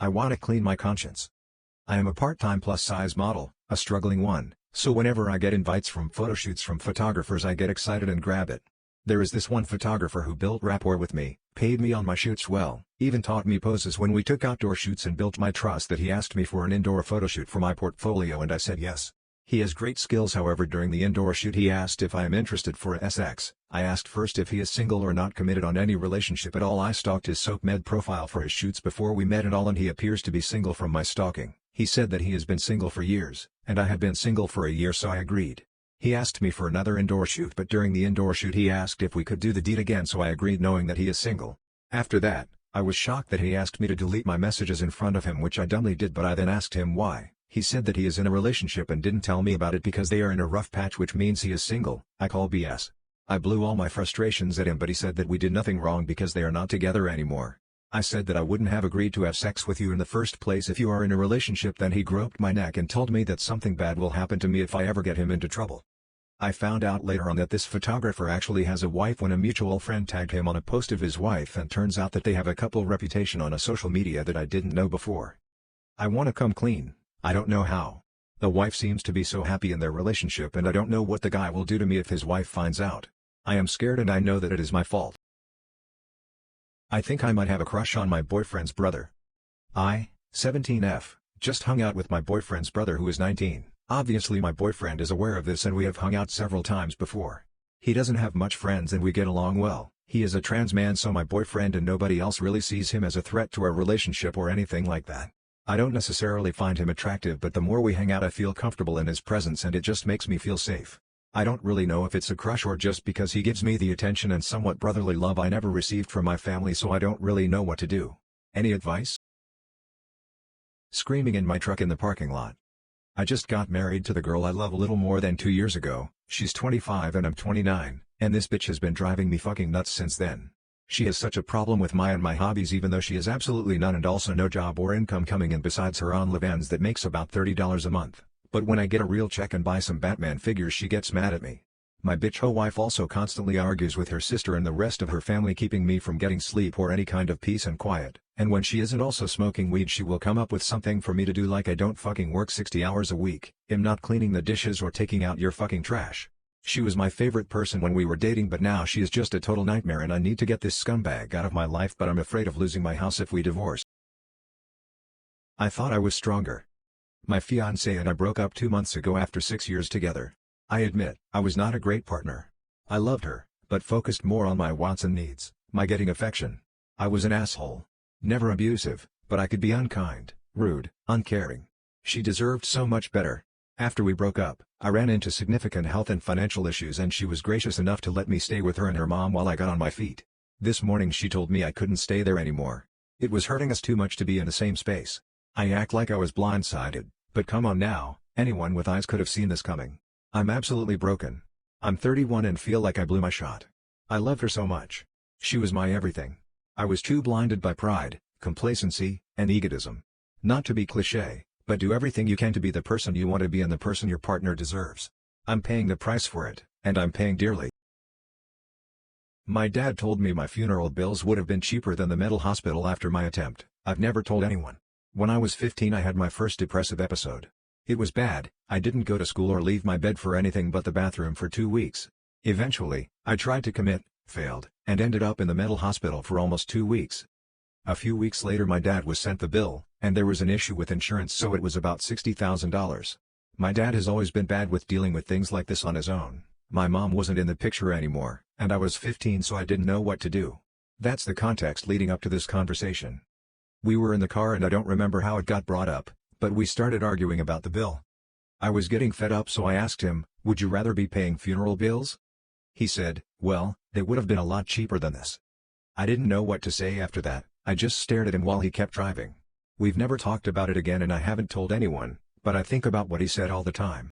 I want to clean my conscience. I am a part-time plus-size model, a struggling one, so whenever I get invites from photoshoots from photographers I get excited and grab it. There is this one photographer who built rapport with me, paid me on my shoots well, even taught me poses when we took outdoor shoots and built my trust that he asked me for an indoor photoshoot for my portfolio and I said yes. He has great skills. However, during the indoor shoot he asked if I am interested for a SX. I asked first if he is single or not committed on any relationship at all. I stalked his SoapMed profile for his shoots before we met and all, and he appears to be single from my stalking. He said that he has been single for years, and I had been single for a year, so I agreed. He asked me for another indoor shoot, but during the indoor shoot he asked if we could do the deed again, so I agreed knowing that he is single. After that, I was shocked that he asked me to delete my messages in front of him, which I dumbly did, but I then asked him why. He said that he is in a relationship and didn't tell me about it because they are in a rough patch, which means he is single. I call BS. I blew all my frustrations at him, but he said that we did nothing wrong because they are not together anymore. I said that I wouldn't have agreed to have sex with you in the first place if you are in a relationship. Then he groped my neck and told me that something bad will happen to me if I ever get him into trouble. I found out later on that this photographer actually has a wife when a mutual friend tagged him on a post of his wife, and turns out that they have a couple reputation on a social media that I didn't know before. I want to come clean. I don't know how. The wife seems to be so happy in their relationship, and I don't know what the guy will do to me if his wife finds out. I am scared and I know that it is my fault. I think I might have a crush on my boyfriend's brother. 17F, just hung out with my boyfriend's brother who is 19. Obviously my boyfriend is aware of this and we have hung out several times before. He doesn't have much friends and we get along well. He is a trans man, so my boyfriend and nobody else really sees him as a threat to our relationship or anything like that. I don't necessarily find him attractive, but the more we hang out I feel comfortable in his presence and it just makes me feel safe. I don't really know if it's a crush or just because he gives me the attention and somewhat brotherly love I never received from my family, so I don't really know what to do. Any advice? Screaming in my truck in the parking lot. I just got married to the girl I love a little more than 2 years ago. She's 25 and I'm 29, and this bitch has been driving me fucking nuts since then. She has such a problem with my hobbies, even though she has absolutely none and also no job or income coming in besides her OnlyFans that makes about $30 a month. But when I get a real check and buy some Batman figures she gets mad at me. My bitch ho wife also constantly argues with her sister and the rest of her family, keeping me from getting sleep or any kind of peace and quiet, and when she isn't also smoking weed she will come up with something for me to do, like I don't fucking work 60 hours a week, am not cleaning the dishes or taking out your fucking trash. She was my favorite person when we were dating, but now she is just a total nightmare and I need to get this scumbag out of my life, but I'm afraid of losing my house if we divorce. I thought I was stronger. My fiancé and I broke up 2 months ago after 6 years together. I admit, I was not a great partner. I loved her, but focused more on my wants and needs, my getting affection. I was an asshole. Never abusive, but I could be unkind, rude, uncaring. She deserved so much better. After we broke up, I ran into significant health and financial issues and she was gracious enough to let me stay with her and her mom while I got on my feet. This morning she told me I couldn't stay there anymore. It was hurting us too much to be in the same space. I act like I was blindsided, but come on now, anyone with eyes could have seen this coming. I'm absolutely broken. I'm 31 and feel like I blew my shot. I loved her so much. She was my everything. I was too blinded by pride, complacency, and egotism. Not to be cliché, but do everything you can to be the person you want to be and the person your partner deserves. I'm paying the price for it, and I'm paying dearly. My dad told me my funeral bills would have been cheaper than the mental hospital after my attempt. I've never told anyone. When I was 15 I had my first depressive episode. It was bad. I didn't go to school or leave my bed for anything but the bathroom for 2 weeks. Eventually, I tried to commit, failed, and ended up in the mental hospital for almost 2 weeks. A few weeks later my dad was sent the bill, and there was an issue with insurance, so it was about $60,000. My dad has always been bad with dealing with things like this on his own. My mom wasn't in the picture anymore, and I was 15, so I didn't know what to do. That's the context leading up to this conversation. We were in the car and I don't remember how it got brought up, but we started arguing about the bill. I was getting fed up, so I asked him, "Would you rather be paying funeral bills?" He said, "Well, they would have been a lot cheaper than this." I didn't know what to say after that. I just stared at him while he kept driving. We've never talked about it again and I haven't told anyone, but I think about what he said all the time.